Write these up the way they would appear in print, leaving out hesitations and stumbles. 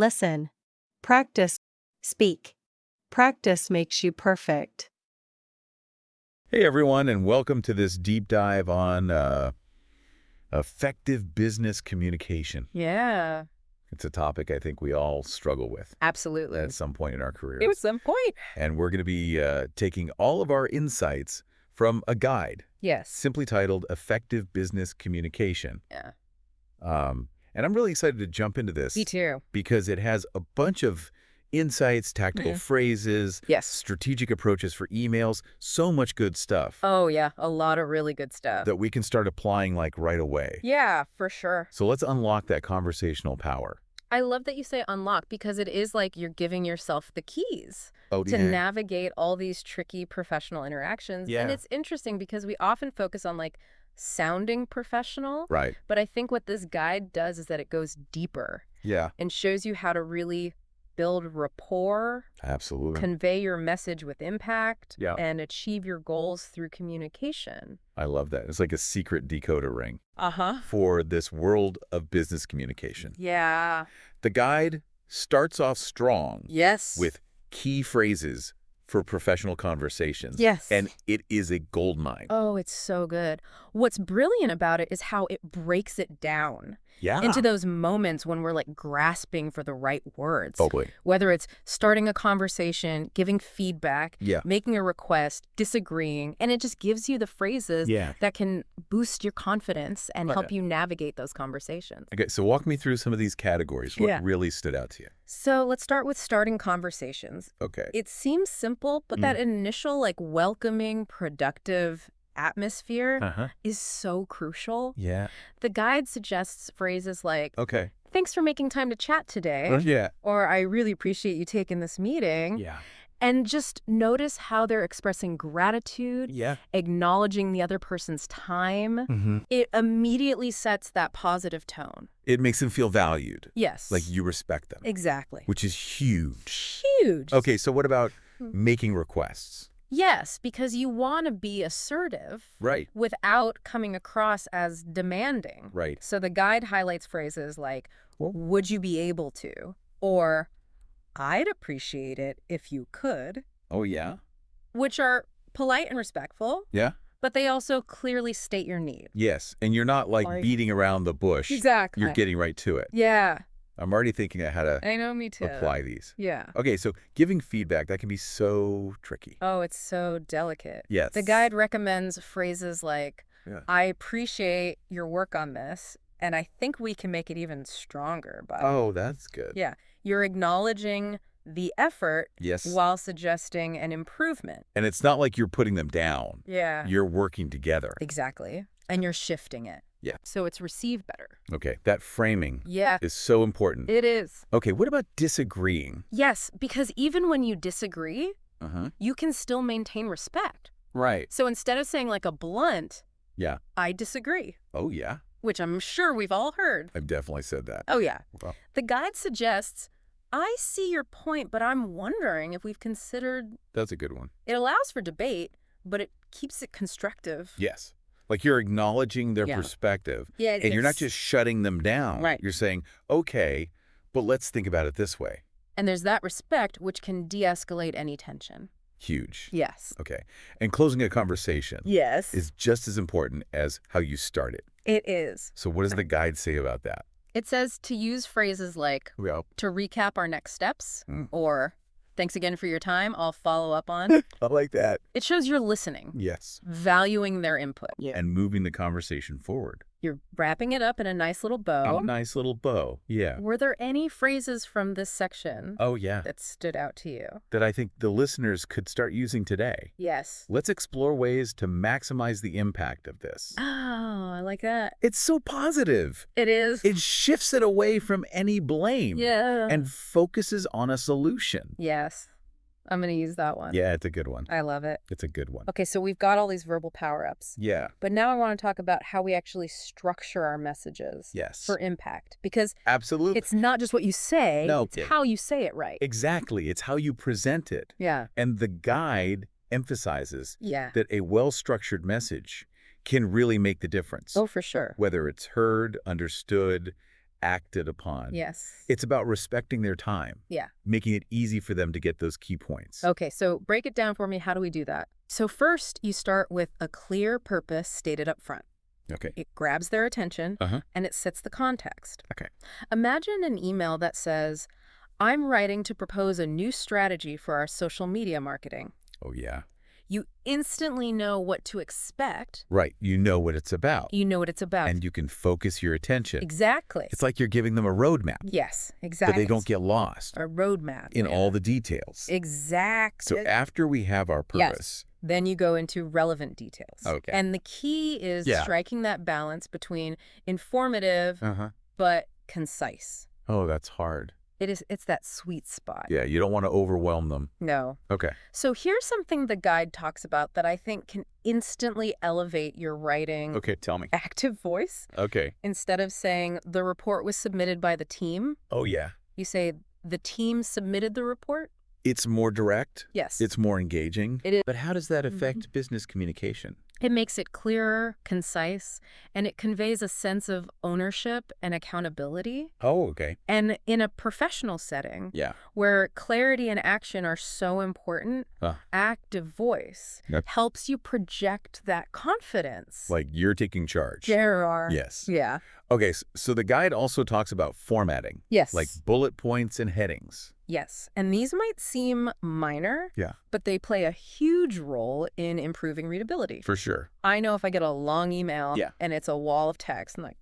listen. Practice. Speak. Practice makes you perfect. Hey everyone, and welcome to this deep dive on effective business communication. Yeah, It's a topic I think we all struggle with absolutely. at some point in our careers. At some point. And we're going to be taking all of our insights from a guide Yes. simply titled Effective Business Communication. Yeah. And I'm really excited to jump into this. Me too. Because it has a bunch of insights, tactical phrases, Yes. strategic approaches for emails, so much good stuff. Oh, yeah. A lot of really good stuff. That we can start applying like right away. Yeah, for sure. So let's unlock that conversational power. I love that you say unlock because it is like you're giving yourself the keys to yeah. navigate all these tricky professional interactions. Yeah. And it's interesting because we often focus on like sounding professional. Right. But I think what this guide does is that it goes deeper. Yeah. And shows you how to really build rapport, Absolutely. convey your message with impact, Yeah. and achieve your goals through communication. I love that. It's like a secret decoder ring Uh-huh. for this world of business communication. Yeah. The guide starts off strong Yes. with key phrases for professional conversations. Yes. And it is a goldmine. Oh, it's so good. What's brilliant about it is how it breaks it down. Yeah. Into those moments when we're like grasping for the right words. Totally. Whether it's starting a conversation, giving feedback, making a request, disagreeing, and it just gives you the phrases that can boost your confidence and help you navigate those conversations. Okay, so walk me through some of these categories. What really stood out to you? So let's start with starting conversations. Okay. It seems simple, but that initial like welcoming, productive atmosphere is so crucial. Yeah. The guide suggests phrases like, Okay. thanks for making time to chat today. Yeah. Or I really appreciate you taking this meeting. Yeah. And just notice how they're expressing gratitude, acknowledging the other person's time. It immediately sets that positive tone. It makes them feel valued. Yes. Like you respect them. Exactly. Which is huge. Huge. Okay, so what about making requests? Yes, because you want to be assertive without coming across as demanding. Right. So the guide highlights phrases like, would you be able to? Or, I'd appreciate it if you could. Oh, yeah? Which are polite and respectful. Yeah? But they also clearly state your need. Yes, and you're not like beating around the bush. Exactly. You're getting right to it. Yeah. I'm already thinking of how to I know, me too. apply these. Yeah. Okay, so giving feedback, that can be so tricky. Oh, it's so delicate. Yes. The guide recommends phrases like, I appreciate your work on this, and I think we can make it even stronger. But oh, that's good. yeah. You're acknowledging the effort while suggesting an improvement. And it's not like you're putting them down. Yeah. You're working together. Exactly. And you're shifting it. Yeah. So it's received better. Okay, that framing Yeah. is so important. It is. Okay, what about disagreeing? Yes, because even when you disagree, you can still maintain respect. Right. So instead of saying like a blunt, I disagree. Oh, yeah. Which I'm sure we've all heard. I've definitely said that. Oh, yeah. Well. The guide suggests, I see your point, but I'm wondering if we've considered... That's a good one. It allows for debate, but it keeps it constructive. Yes. Like you're acknowledging their perspective. Yeah, and you're not just shutting them down. Right. You're saying, okay, but let's think about it this way. And there's that respect, which can de-escalate any tension. Huge. Yes. Okay. And closing a conversation is just as important as how you start it. It is. So what does the guide say about that? It says to use phrases like, to recap our next steps, or thanks again for your time, I'll follow up on. I like that. It shows you're listening. Yes. Valuing their input. And moving the conversation forward. You're wrapping it up in a nice little bow. A nice little bow, yeah. Were there any phrases from this section that stood out to you? That I think the listeners could start using today. Yes. Let's explore ways to maximize the impact of this. Oh, I like that. It's so positive. It is. It shifts it away from any blame. Yeah. And focuses on a solution. Yes. I'm going to use that one. Yeah, it's a good one. I love it. It's a good one. Okay, so we've got all these verbal power-ups. Yeah. But now I want to talk about how we actually structure our messages for impact. Because absolutely, it's not just what you say, it's how you say it right. Exactly. It's how you present it. Yeah. And the guide emphasizes that a well-structured message can really make the difference. Oh, for sure. Whether it's heard, understood, acted upon. Yes. It's about respecting their time. Yeah. Making it easy for them to get those key points. Okay, so break it down for me. How do we do that? So first, you start with a clear purpose stated up front. Okay. It grabs their attention, and it sets the context. Okay. Imagine an email that says, I'm writing to propose a new strategy for our social media marketing. Oh, yeah. You instantly know what to expect. Right. You know what it's about. You know what it's about. And you can focus your attention. Exactly. It's like you're giving them a roadmap. Yes, exactly. But they don't get lost. A roadmap. In all the details. Exactly. So after we have our purpose. Yes. Then you go into relevant details. Okay. And the key is striking that balance between informative but concise. Oh, that's hard. It's that sweet spot. Yeah, you don't want to overwhelm them. No. Okay. So here's something the guide talks about that I think can instantly elevate your writing. Okay, tell me. Active voice. Okay. Instead of saying the report was submitted by the team. Oh, yeah. You say the team submitted the report. It's more direct. Yes. It's more engaging. It is. But how does that affect business communication? It makes it clearer, concise, and it conveys a sense of ownership and accountability. Oh, okay. And in a professional setting, Yeah. where clarity and action are so important, active voice helps you project that confidence. Like you're taking charge. There are. Yes. Yeah. Okay, so the guide also talks about formatting. Yes. Like bullet points and headings. Yes. And these might seem minor, but they play a huge role in improving readability. For sure. I know if I get a long email and it's a wall of text, I'm like,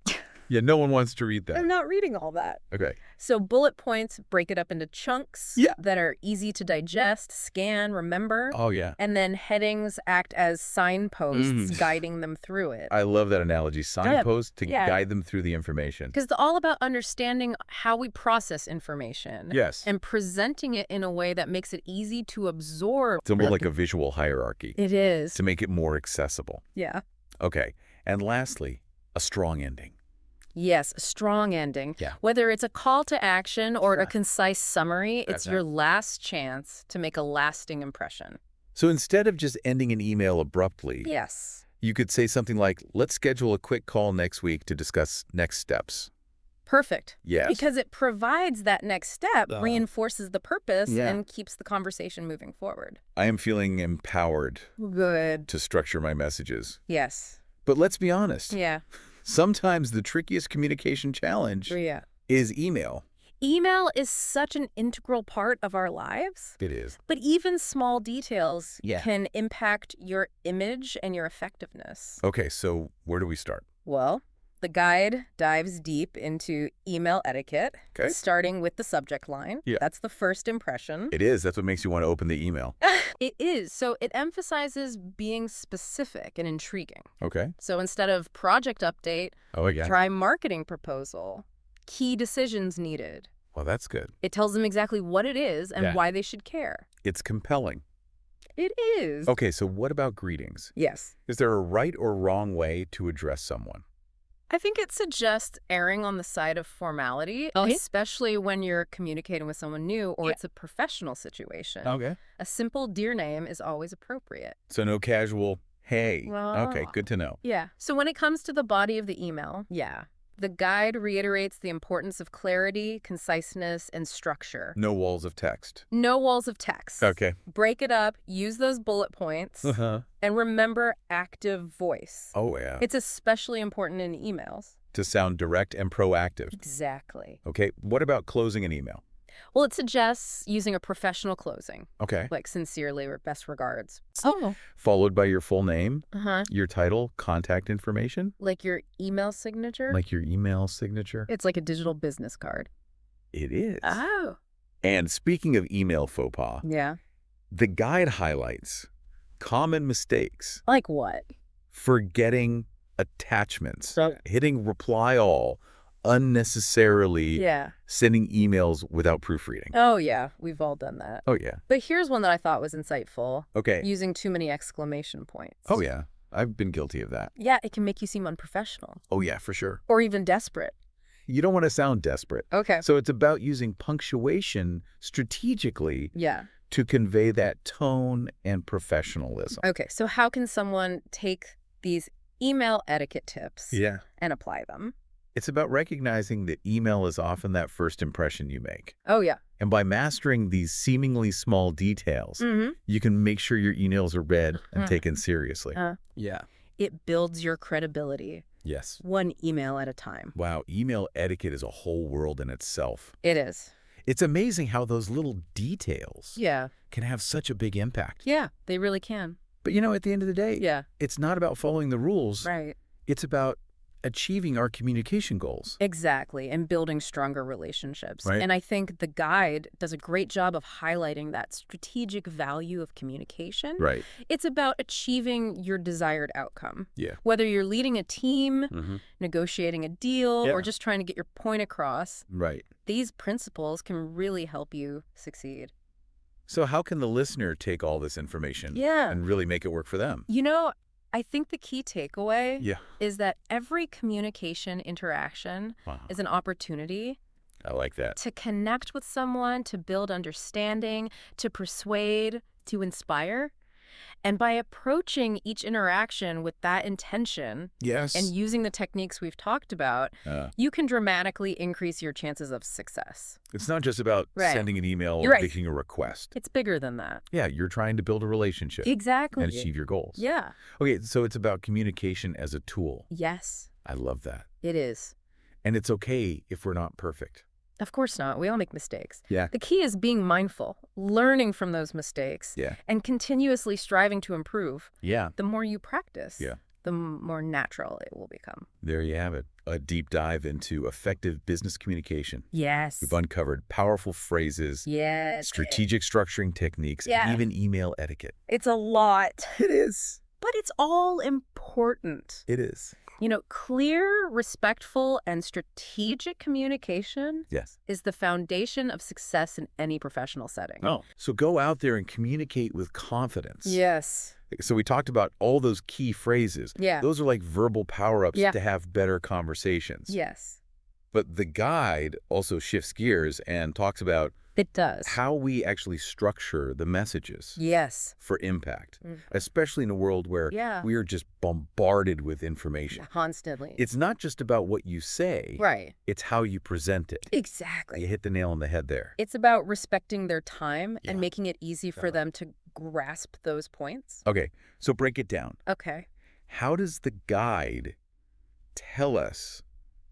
yeah, no one wants to read that. I'm not reading all that. Okay. So bullet points, break it up into chunks that are easy to digest, scan, remember. Oh, yeah. And then headings act as signposts guiding them through it. I love that analogy. Signposts to guide them through the information. Because it's all about understanding how we process information. Yes. And presenting it in a way that makes it easy to absorb. It's almost like a visual hierarchy. It is. To make it more accessible. Yeah. Okay. And lastly, a strong ending. Yes, a strong ending. Yeah. Whether it's a call to action or a concise summary, it's your last chance to make a lasting impression. So instead of just ending an email abruptly, you could say something like, let's schedule a quick call next week to discuss next steps. Perfect. Yes. Because it provides that next step, reinforces the purpose, and keeps the conversation moving forward. I am feeling empowered. Good. To structure my messages. Yes. But let's be honest. Yeah. Sometimes the trickiest communication challenge is email. Email is such an integral part of our lives. It is. But even small details can impact your image and your effectiveness. Okay, so where do we start? Well, the guide dives deep into email etiquette, starting with the subject line. Yeah. That's the first impression. It is. That's what makes you want to open the email. It is. So it emphasizes being specific and intriguing. Okay. So instead of project update, try marketing proposal. Key decisions needed. Well, that's good. It tells them exactly what it is and why they should care. It's compelling. It is. Okay, so what about greetings? Yes. Is there a right or wrong way to address someone? I think it suggests erring on the side of formality, especially when you're communicating with someone new or it's a professional situation. Okay. A simple dear name is always appropriate. So no casual, hey. Okay, good to know. Yeah. So when it comes to the body of the email, the guide reiterates the importance of clarity, conciseness, and structure. No walls of text. No walls of text. Okay. Break it up, use those bullet points, and remember active voice. Oh, yeah. It's especially important in emails. To sound direct and proactive. Exactly. Okay, what about closing an email? Well, it suggests using a professional closing. Okay. Like sincerely or best regards. Followed by your full name, your title, contact information. Like your email signature? Like your email signature. It's like a digital business card. It is. Oh. And speaking of email faux pas, the guide highlights common mistakes. Like what? Forgetting attachments, hitting reply all, unnecessarily sending emails without proofreading. Oh, yeah. We've all done that. Oh, yeah. But here's one that I thought was insightful. Okay. Using too many exclamation points. Oh, yeah. I've been guilty of that. Yeah, it can make you seem unprofessional. Oh, yeah, for sure. Or even desperate. You don't want to sound desperate. Okay. So it's about using punctuation strategically to convey that tone and professionalism. Okay. So how can someone take these email etiquette tips and apply them? It's about recognizing that email is often that first impression you make. Oh, yeah. And by mastering these seemingly small details, you can make sure your emails are read and taken seriously. Yeah. It builds your credibility. Yes. One email at a time. Wow, email etiquette is a whole world in itself. It is. It's amazing how those little details Yeah. can have such a big impact. Yeah, they really can. But at the end of the day, it's not about following the rules. Right. It's about achieving our communication goals. Exactly, and building stronger relationships. Right. And I think the guide does a great job of highlighting that strategic value of communication. Right. It's about achieving your desired outcome. Yeah. Whether you're leading a team, negotiating a deal, or just trying to get your point across, Right. these principles can really help you succeed. So how can the listener take all this information and really make it work for them? I think the key takeaway Yeah. is that every communication interaction is an opportunity I like that. to connect with someone, to build understanding, to persuade, to inspire. And by approaching each interaction with that intention Yes. and using the techniques we've talked about, you can dramatically increase your chances of success. It's not just about sending an email You're or right. making a request. It's bigger than that. Yeah, you're trying to build a relationship Exactly. and achieve your goals. Yeah. Okay, so it's about communication as a tool. Yes, I love that. it is. And it's okay if we're not perfect. Of course not. We all make mistakes. Yeah. The key is being mindful, learning from those mistakes, Yeah. and continuously striving to improve. Yeah. The more you practice, Yeah. the more natural it will become. There you have it. A deep dive into effective business communication. Yes. We've uncovered powerful phrases, Yes. strategic structuring techniques, Yeah. and even email etiquette. It's a lot, It is. but it's all important. It is. Clear, respectful, and strategic communication Yes. is the foundation of success in any professional setting. Oh. So go out there and communicate with confidence. Yes. So we talked about all those key phrases. Yeah. Those are like verbal power-ups Yeah. to have better conversations. Yes. But the guide also shifts gears and talks about It does. how we actually structure the messages Yes. for impact, especially in a world where we are just bombarded with information. Constantly. It's not just about what you say. Right. It's how you present it. Exactly. You hit the nail on the head there. It's about respecting their time Yeah. and making it easy for them to grasp those points. Okay, so break it down. Okay. How does the guide tell us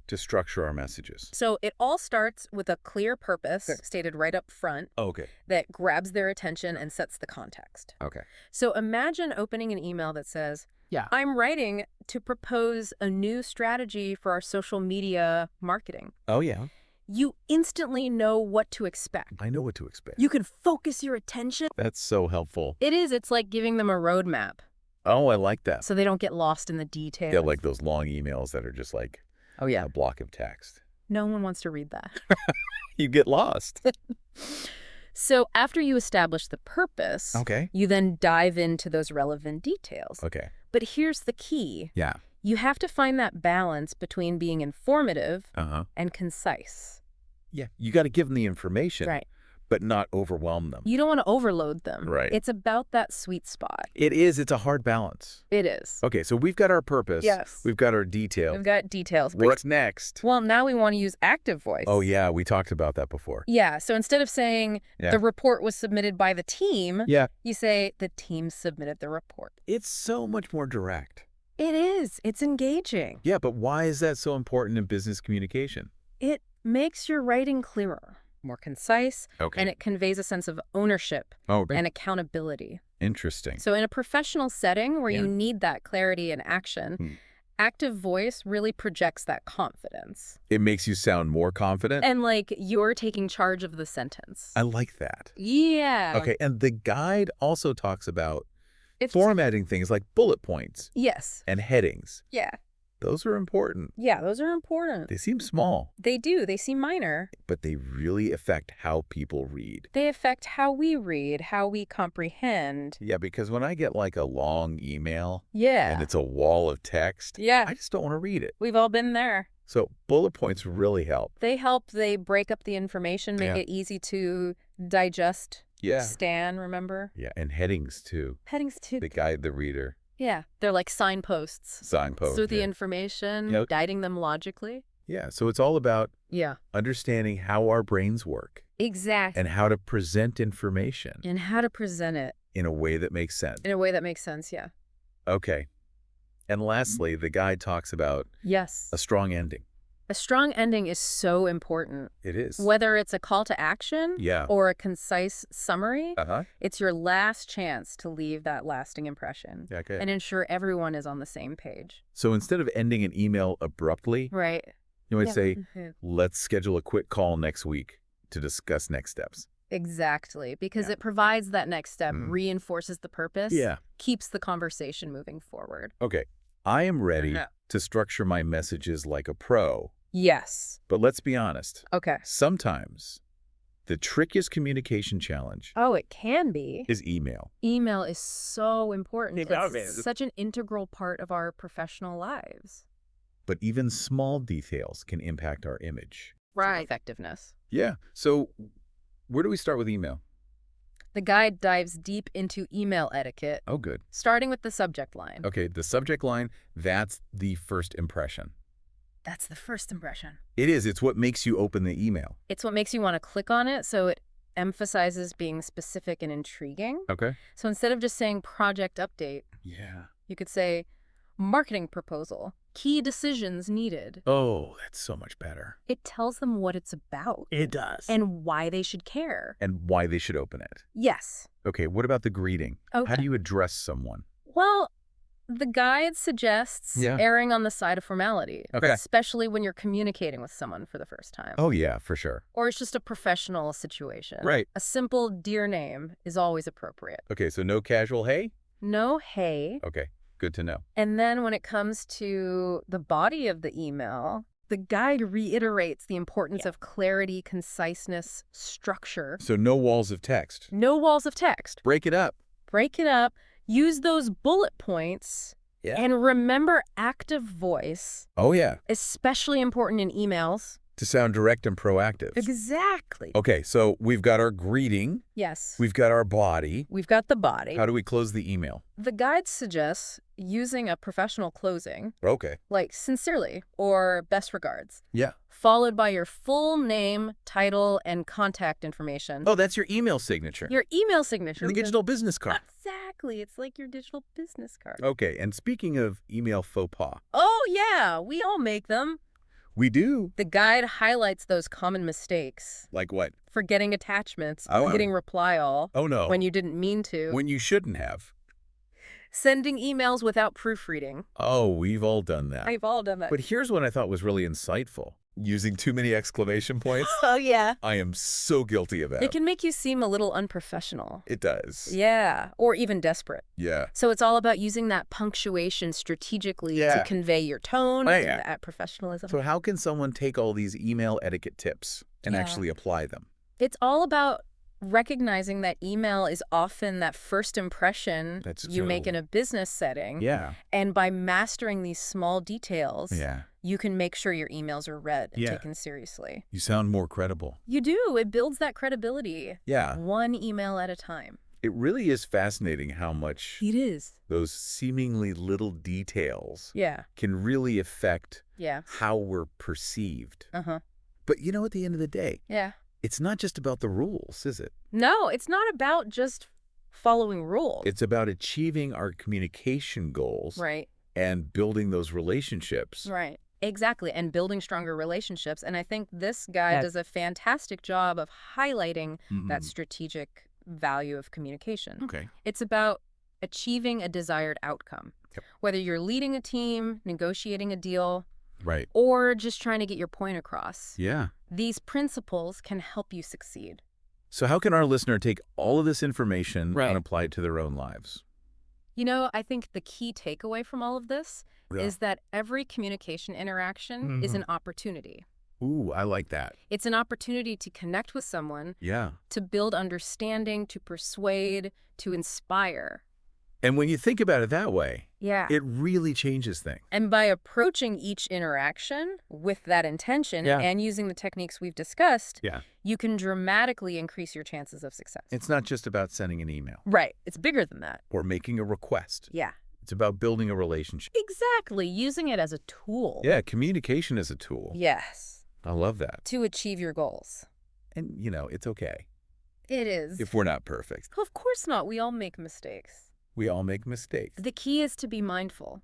to structure our messages? So it all starts with a clear purpose stated right up front Okay. that grabs their attention and sets the context. Okay. So imagine opening an email that says, I'm writing to propose a new strategy for our social media marketing. Oh, yeah. You instantly know what to expect. I know what to expect. You can focus your attention. That's so helpful. It is. It's like giving them a roadmap Oh, I like that. so they don't get lost in the details. Yeah, like those long emails that are just like a block of text. No one wants to read that. You get lost. So after you establish the purpose, you then dive into those relevant details. Okay. But here's the key. Yeah. You have to find that balance between being informative and concise. Yeah. You got to give them the information. Right. But not overwhelm them. You don't want to overload them. Right. It's about that sweet spot. It is. It's a hard balance. It is. Okay, so we've got our purpose. Yes. We've got our detail. We've got details. What's next? Well, now we want to use active voice. Oh, yeah. We talked about that before. Yeah. So instead of saying the report was submitted by the team, you say the team submitted the report. It's so much more direct. It is. It's engaging. Yeah, but why is that so important in business communication? It makes your writing clearer, more concise, and it conveys a sense of ownership and accountability. Interesting. So in a professional setting where you need that clarity and action, active voice really projects that confidence. It makes you sound more confident? And like you're taking charge of the sentence. I like that. Yeah. Okay, and the guide also talks about formatting things like bullet points. Yes. And headings. Yeah. Those are important. Yeah, those are important. They seem small. They do. They seem minor. But they really affect how people read. They affect how we read, how we comprehend. Yeah, because when I get like a long email and it's a wall of text, I just don't want to read it. We've all been there. So bullet points really help. They help. They break up the information, make it easy to digest. Scan, remember? Yeah, and headings too. Headings too. They guide the reader. Yeah, they're like signposts. Signposts. Through the information, guiding them logically. Yeah, so it's all about understanding how our brains work. Exactly. And how to present information. And how to present it. In a way that makes sense. In a way that makes sense, yeah. Okay. And lastly, the guide talks about a strong ending. A strong ending is so important. It is. Whether it's a call to action or a concise summary, it's your last chance to leave that lasting impression and ensure everyone is on the same page. So instead of ending an email abruptly, you might say, let's schedule a quick call next week to discuss next steps. Exactly, because it provides that next step, reinforces the purpose, keeps the conversation moving forward. Okay, I am ready to structure my messages like a pro. Yes. But let's be honest. Okay. Sometimes the trickiest communication challenge it can be is email. Email is so important. It's such an integral part of our professional lives. But even small details can impact our image. Right. Effectiveness. Yeah. So where do we start with email? The guide dives deep into email etiquette. Oh, good. Starting with the subject line. Okay, the subject line, that's the first impression. That's the first impression. It is. It's what makes you open the email. It's what makes you want to click on it, so it emphasizes being specific and intriguing. Okay. So instead of just saying project update, you could say marketing proposal, key decisions needed. Oh, that's so much better. It tells them what it's about. It does. And why they should care. And why they should open it. Yes. Okay, what about the greeting? Okay. How do you address someone? Well, the guide suggests erring on the side of formality, especially when you're communicating with someone for the first time. Oh, yeah, for sure. Or it's just a professional situation. Right. A simple dear name is always appropriate. Okay, so no casual hey? No hey. Okay, good to know. And then when it comes to the body of the email, the guide reiterates the importance of clarity, conciseness, structure. So no walls of text. No walls of text. Break it up. Break it up. Use those bullet points and remember active voice. Oh, yeah. Especially important in emails. To sound direct and proactive. Exactly. Okay, so we've got our greeting. Yes. We've got our body. We've got the body. How do we close the email? The guide suggests using a professional closing. Okay. Like sincerely or best regards. Yeah. Followed by your full name, title, and contact information. Oh, that's your email signature. Your email signature. The digital business card. Exactly. It's like your digital business card. Okay, and speaking of email faux pas. Oh, yeah. We all make them. We do. The guide highlights those common mistakes. Like what? Forgetting attachments, hitting reply all. Oh, no. When you didn't mean to. When you shouldn't have. Sending emails without proofreading. Oh, we've all done that. I've all done that. But here's what I thought was really insightful. Using too many exclamation points. Oh, yeah. I am so guilty of that. It can make you seem a little unprofessional. It does. Yeah. Or even desperate. Yeah. So it's all about using that punctuation strategically to convey your tone, that professionalism. So how can someone take all these email etiquette tips and actually apply them? It's all about recognizing that email is often that first impression you make in a business setting. Yeah. And by mastering these small details, you can make sure your emails are read and taken seriously. You sound more credible. You do. It builds that credibility. Yeah. One email at a time. It really is fascinating how much it is. Those seemingly little details can really affect how we're perceived. But you know, at the end of the day, it's not just about the rules, is it? No, it's not about just following rules. It's about achieving our communication goals. Right. And building those relationships. Right. Exactly. And building stronger relationships. And I think this guy does a fantastic job of highlighting that strategic value of communication. Okay. It's about achieving a desired outcome. Whether you're leading a team, negotiating a deal, or just trying to get your point across. Yeah. These principles can help you succeed. So how can our listener take all of this information and apply it to their own lives? You know, I think the key takeaway from all of this is that every communication interaction is an opportunity. Ooh, I like that. It's an opportunity to connect with someone, to build understanding, to persuade, to inspire. And when you think about it that way, it really changes things. And by approaching each interaction with that intention and using the techniques we've discussed, you can dramatically increase your chances of success. It's not just about sending an email. Right. It's bigger than that. Or making a request. Yeah. It's about building a relationship. Exactly. Using it as a tool. Yeah, communication is a tool. Yes. I love that. To achieve your goals. And, it's okay. It is. If we're not perfect. Of course not. We all make mistakes. We all make mistakes. The key is to be mindful.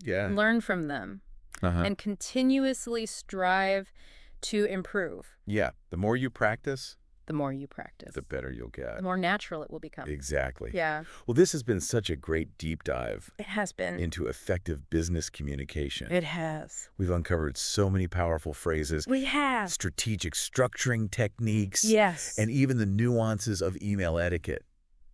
Yeah. Learn from them. And continuously strive to improve. Yeah. The more you practice, the more you practice, the better you'll get. The more natural it will become. Exactly. Yeah. Well, this has been such a great deep dive. It has been. Into effective business communication. It has. We've uncovered so many powerful phrases. We have. Strategic structuring techniques. Yes. And even the nuances of email etiquette.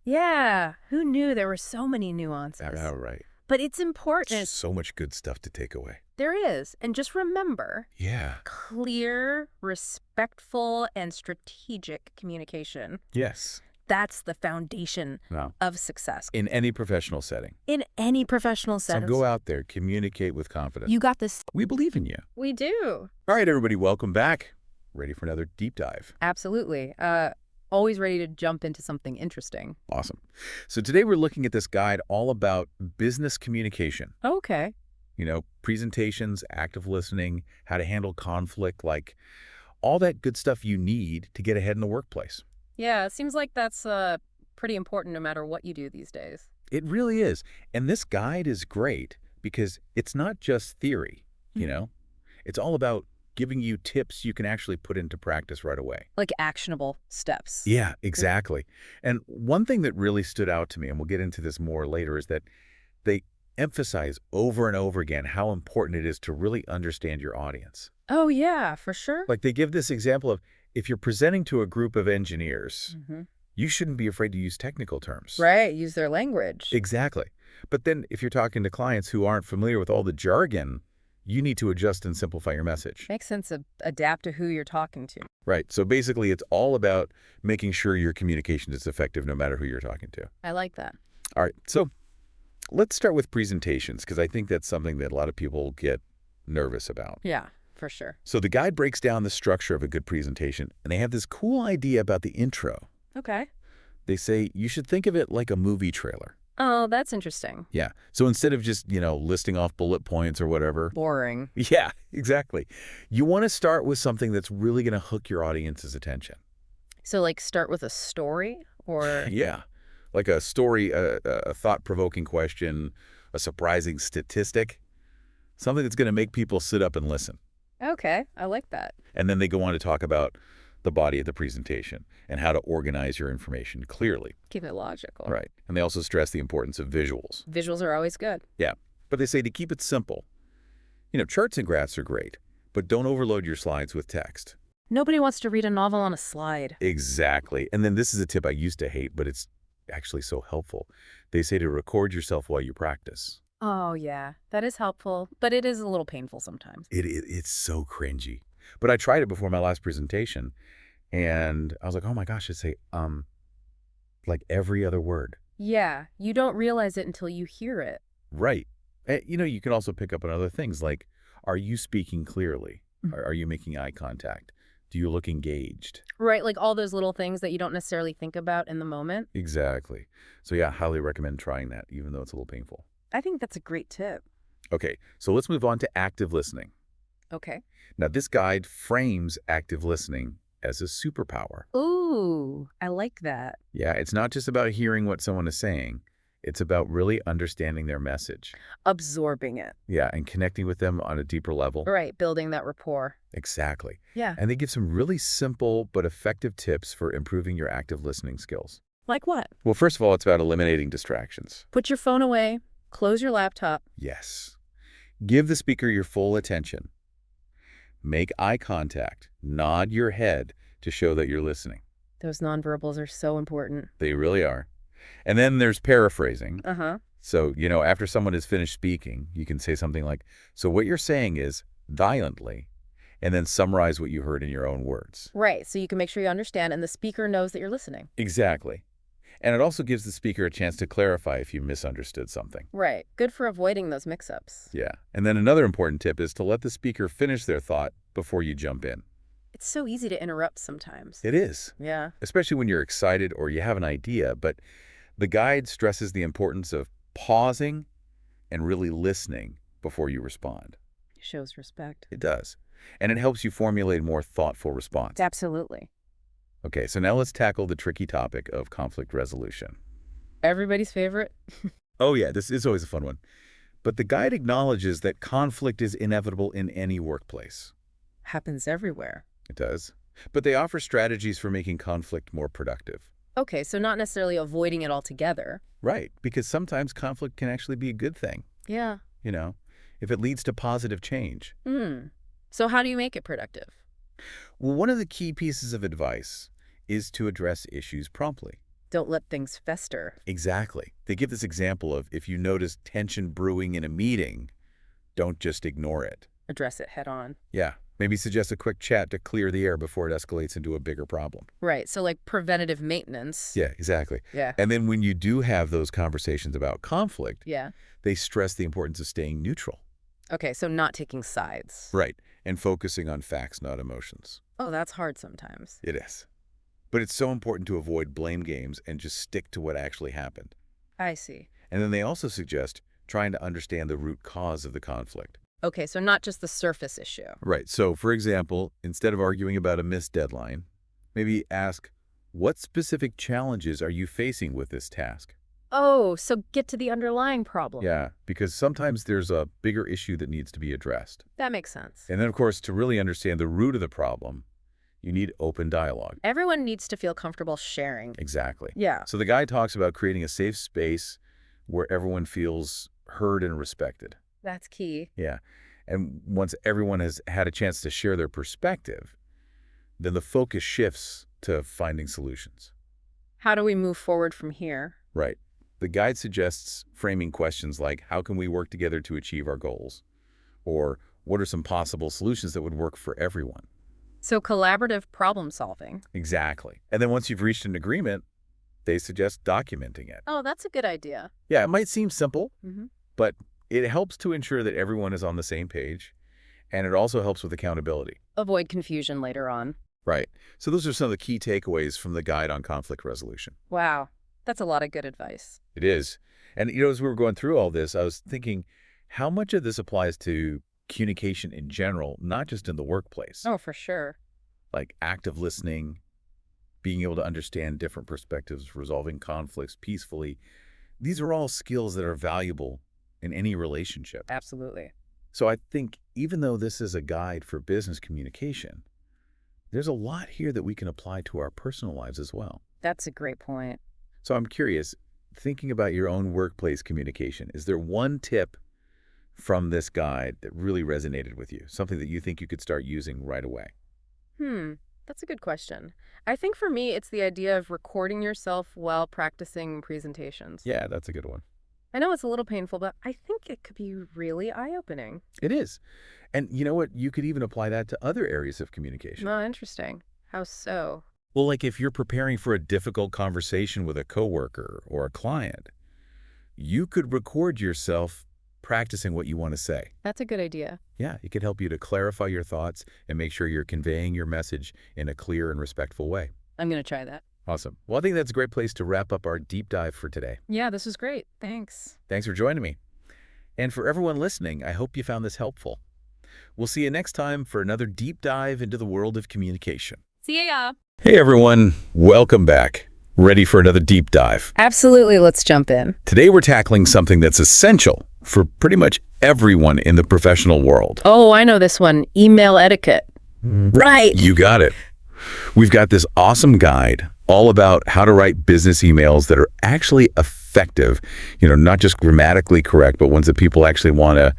Yeah. Who knew there were so many nuances? All right. But it's important. There's so much good stuff to take away. There is. And just remember. Yeah. Clear, respectful, and strategic communication. Yes. That's the foundation of success. In any professional setting. In any professional setting. So go out there, communicate with confidence. You got this. We believe in you. We do. All right, everybody, welcome back. Ready for another deep dive. Absolutely. Always ready to jump into something interesting. Awesome. So today we're looking at this guide all about business communication. Okay. Presentations, active listening, how to handle conflict, like all that good stuff you need to get ahead in the workplace. Yeah, it seems like that's pretty important no matter what you do these days. It really is. And this guide is great because it's not just theory, It's all about giving you tips you can actually put into practice right away. Like actionable steps. Yeah, exactly. And one thing that really stood out to me, and we'll get into this more later, is that they emphasize over and over again how important it is to really understand your audience. Oh, yeah, for sure. Like they give this example of if you're presenting to a group of engineers, you shouldn't be afraid to use technical terms. Right, use their language. Exactly. But then if you're talking to clients who aren't familiar with all the jargon, you need to adjust and simplify your message. Makes sense to adapt to who you're talking to. Right. So basically, it's all about making sure your communication is effective no matter who you're talking to. I like that. All right. So let's start with presentations, because I think that's something that a lot of people get nervous about. Yeah, for sure. So the guide breaks down the structure of a good presentation, and they have this cool idea about the intro. Okay. They say you should think of it like a movie trailer. Oh, that's interesting. Yeah. So instead of just, listing off bullet points or whatever. Boring. Yeah, exactly. You want to start with something that's really going to hook your audience's attention. So like start with a story or? Yeah. Like a story, a thought-provoking question, a surprising statistic, something that's going to make people sit up and listen. Okay. I like that. And then they go on to talk about the body of the presentation and how to organize your information clearly. Keep it logical. Right. And they also stress the importance of visuals. Visuals are always good. Yeah. But they say to keep it simple. Charts and graphs are great, but don't overload your slides with text. Nobody wants to read a novel on a slide. Exactly. And then this is a tip I used to hate, but it's actually so helpful. They say to record yourself while you practice. Oh, yeah. That is helpful, but it is a little painful sometimes. It's so cringy. But I tried it before my last presentation, and I was like, oh my gosh, I'd say, like every other word. Yeah, you don't realize it until you hear it. Right. You can also pick up on other things like, are you speaking clearly? Are you making eye contact? Do you look engaged? Right, like all those little things that you don't necessarily think about in the moment. Exactly. So yeah, highly recommend trying that, even though it's a little painful. I think that's a great tip. Okay, so let's move on to active listening. Okay. Now, this guide frames active listening as a superpower. Ooh, I like that. Yeah, it's not just about hearing what someone is saying. It's about really understanding their message. Absorbing it. Yeah, and connecting with them on a deeper level. Right, building that rapport. Exactly. Yeah. And they give some really simple but effective tips for improving your active listening skills. Like what? Well, first of all, it's about eliminating distractions. Put your phone away. Close your laptop. Yes. Give the speaker your full attention. Make eye contact. Nod your head to show that you're listening. Those nonverbals are so important. They really are. And then there's paraphrasing. Uh-huh. So, after someone has finished speaking, you can say something like, so what you're saying is violently, and then summarize what you heard in your own words. Right. So you can make sure you understand and the speaker knows that you're listening. Exactly. And it also gives the speaker a chance to clarify if you misunderstood something. Right. Good for avoiding those mix-ups. Yeah. And then another important tip is to let the speaker finish their thought before you jump in. It's so easy to interrupt sometimes. It is. Yeah. Especially when you're excited or you have an idea. But the guide stresses the importance of pausing, and really listening before you respond. It shows respect. It does. And it helps you formulate a more thoughtful response. Absolutely. Okay, so now let's tackle the tricky topic of conflict resolution. Everybody's favorite? Oh yeah, this is always a fun one. But the guide acknowledges that conflict is inevitable in any workplace. Happens everywhere. It does. But they offer strategies for making conflict more productive. Okay, so not necessarily avoiding it altogether. Right, because sometimes conflict can actually be a good thing. Yeah. You know, if it leads to positive change. So how do you make it productive? Well, one of the key pieces of advice is to address issues promptly. Don't let things fester. Exactly. They give this example of if you notice tension brewing in a meeting, don't just ignore it. Address it head on. Yeah. Maybe suggest a quick chat to clear the air before it escalates into a bigger problem. Right. So like preventative maintenance. Yeah, exactly. Yeah. And then when you do have those conversations about conflict, yeah, they stress the importance of staying neutral. Okay, so not taking sides. Right. And focusing on facts, not emotions. Oh, that's hard sometimes. It is. But it's so important to avoid blame games and just stick to what actually happened. I see. And then they also suggest trying to understand the root cause of the conflict. Okay, so not just the surface issue. Right. So, for example, instead of arguing about a missed deadline, maybe ask, what specific challenges are you facing with this task? Oh, so get to the underlying problem. Yeah, because sometimes there's a bigger issue that needs to be addressed. That makes sense. And then, of course, to really understand the root of the problem, you need open dialogue. Everyone needs to feel comfortable sharing. Exactly. Yeah. So the guy talks about creating a safe space where everyone feels heard and respected. That's key. Yeah. And once everyone has had a chance to share their perspective, then the focus shifts to finding solutions. How do we move forward from here? Right. The guide suggests framing questions like, how can we work together to achieve our goals? Or what are some possible solutions that would work for everyone? So collaborative problem solving. Exactly. And then once you've reached an agreement, they suggest documenting it. Oh, that's a good idea. Yeah, it might seem simple, but it helps to ensure that everyone is on the same page, and it also helps with accountability. Avoid confusion later on. Right. So those are some of the key takeaways from the guide on conflict resolution. Wow. That's a lot of good advice. It is. And, as we were going through all this, I was thinking how much of this applies to communication in general, not just in the workplace. Oh, for sure. Like active listening, being able to understand different perspectives, resolving conflicts peacefully. These are all skills that are valuable in any relationship. Absolutely. So I think even though this is a guide for business communication, there's a lot here that we can apply to our personal lives as well. That's a great point. So I'm curious, thinking about your own workplace communication, is there one tip from this guide that really resonated with you? Something that you think you could start using right away? That's a good question. I think for me, it's the idea of recording yourself while practicing presentations. Yeah, that's a good one. I know it's a little painful, but I think it could be really eye-opening. It is. And you know what? You could even apply that to other areas of communication. Oh, interesting. How so? Well, like if you're preparing for a difficult conversation with a coworker or a client, you could record yourself practicing what you want to say. That's a good idea. Yeah, it could help you to clarify your thoughts and make sure you're conveying your message in a clear and respectful way. I'm going to try that. Awesome. Well, I think that's a great place to wrap up our deep dive for today. Yeah, this was great. Thanks. Thanks for joining me. And for everyone listening, I hope you found this helpful. We'll see you next time for another deep dive into the world of communication. See ya. Hey everyone, welcome back. Ready for another deep dive? Absolutely, let's jump in. Today we're tackling something that's essential for pretty much everyone in the professional world. Oh, I know this one. Email etiquette. Right. You got it. We've got this awesome guide all about how to write business emails that are actually effective, not just grammatically correct, but ones that people actually want to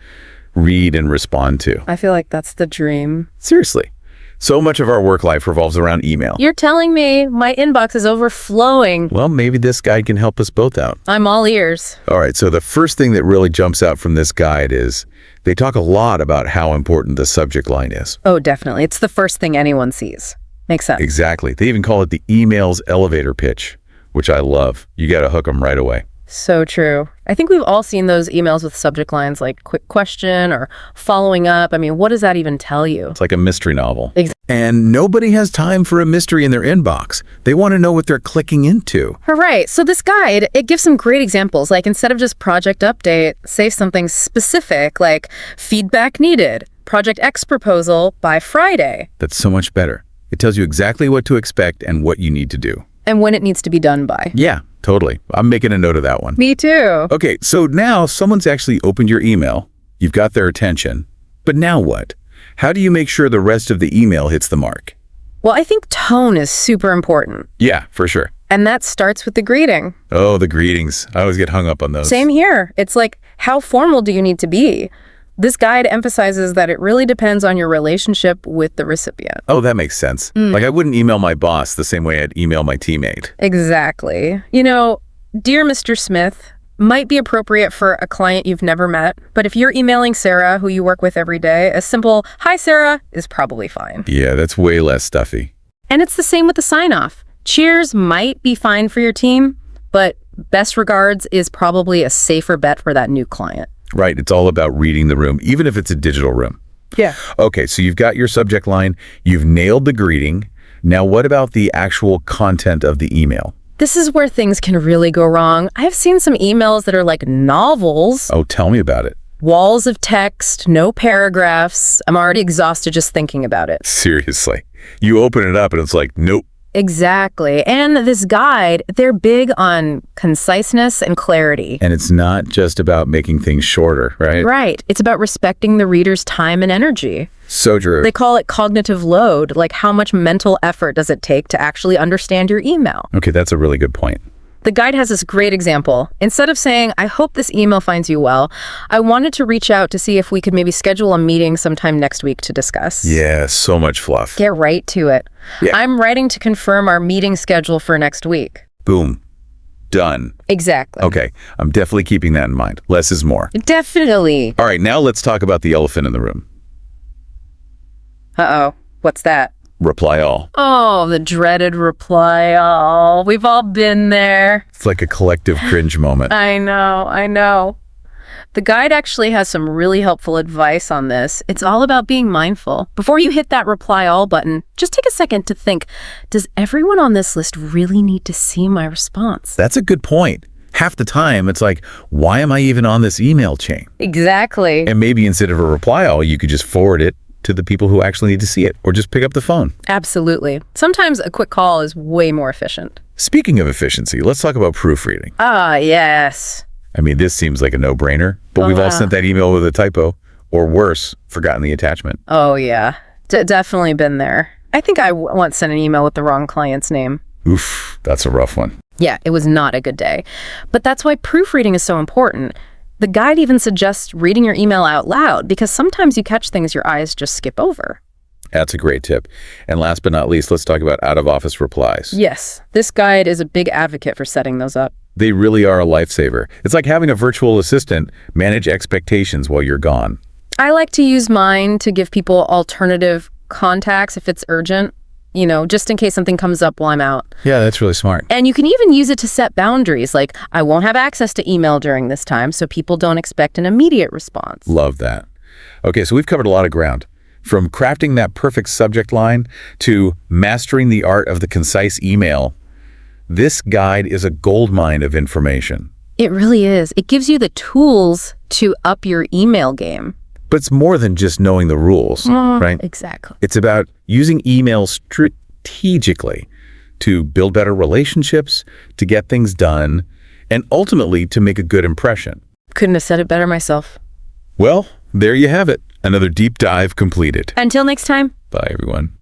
read and respond to. I feel like that's the dream. Seriously. So much of our work life revolves around email. You're telling me my inbox is overflowing. Well, maybe this guide can help us both out. I'm all ears. All right, so the first thing that really jumps out from this guide is they talk a lot about how important the subject line is. Oh, definitely. It's the first thing anyone sees. Makes sense. Exactly. They even call it the email's elevator pitch, which I love. You got to hook them right away. So true. I think we've all seen those emails with subject lines like quick question or following up. I mean, what does that even tell you? It's like a mystery novel. Exactly. And nobody has time for a mystery in their inbox. They want to know what they're clicking into. All right. So this guide, it gives some great examples. Like instead of just project update, say something specific like feedback needed, project X proposal by Friday. That's so much better. It tells you exactly what to expect and what you need to do. And when it needs to be done by. Yeah, totally. I'm making a note of that one. Me too. Okay, so now someone's actually opened your email. You've got their attention. But now what? How do you make sure the rest of the email hits the mark? Well, I think tone is super important. Yeah, for sure. And that starts with the greeting. Oh, the greetings. I always get hung up on those. Same here. It's like, how formal do you need to be? This guide emphasizes that it really depends on your relationship with the recipient. Oh, that makes sense. Like I wouldn't email my boss the same way I'd email my teammate. Exactly. You know, Dear Mr. Smith might be appropriate for a client you've never met, but if you're emailing Sarah, who you work with every day, a simple, Hi, Sarah, is probably fine. Yeah, that's way less stuffy. And it's the same with the sign-off. Cheers might be fine for your team, but best regards is probably a safer bet for that new client. Right, it's all about reading the room, even if it's a digital room. Yeah. Okay, so you've got your subject line, you've nailed the greeting. Now what about the actual content of the email? This is where things can really go wrong. I've seen some emails that are like novels. Oh, tell me about it. Walls of text, no paragraphs. I'm already exhausted just thinking about it. Seriously. You open it up and it's like, nope. Exactly. And this guide, they're big on conciseness and clarity. And it's not just about making things shorter, right? Right. It's about respecting the reader's time and energy. So true. They call it cognitive load. Like how much mental effort does it take to actually understand your email? Okay, that's a really good point. The guide has this great example. Instead of saying, I hope this email finds you well, I wanted to reach out to see if we could maybe schedule a meeting sometime next week to discuss. Yeah, so much fluff. Get right to it. Yeah. I'm writing to confirm our meeting schedule for next week. Boom. Done. Exactly. Okay, I'm definitely keeping that in mind. Less is more. Definitely. All right, now let's talk about the elephant in the room. Uh-oh. What's that? Reply all. Oh, the dreaded reply all. We've all been there. It's like a collective cringe moment. I know. The guide actually has some really helpful advice on this. It's all about being mindful. Before you hit that reply all button, just take a second to think, does everyone on this list really need to see my response? That's a good point. Half the time, it's like, why am I even on this email chain? Exactly. And maybe instead of a reply all, you could just forward it to the people who actually need to see it, or just pick up the phone. Absolutely. Sometimes a quick call is way more efficient. Speaking of efficiency, let's talk about proofreading. Ah, yes. I mean, this seems like a no-brainer, but we've all sent that email with a typo, or worse, forgotten the attachment. Oh, yeah. Definitely been there. I think I once sent an email with the wrong client's name. Oof, that's a rough one. Yeah, it was not a good day. But that's why proofreading is so important. The guide even suggests reading your email out loud because sometimes you catch things your eyes just skip over. That's a great tip. And last but not least, let's talk about out-of-office replies. Yes, this guide is a big advocate for setting those up. They really are a lifesaver. It's like having a virtual assistant manage expectations while you're gone. I like to use mine to give people alternative contacts if it's urgent, you know, just in case something comes up while I'm out. Yeah, that's really smart. And you can even use it to set boundaries, like I won't have access to email during this time, so people don't expect an immediate response. Love that. Okay, so we've covered a lot of ground. From crafting that perfect subject line to mastering the art of the concise email, this guide is a goldmine of information. It really is. It gives you the tools to up your email game. But it's more than just knowing the rules, right? Exactly. It's about using email strategically to build better relationships, to get things done, and ultimately to make a good impression. Couldn't have said it better myself. Well, there you have it. Another deep dive completed. Until next time. Bye, everyone.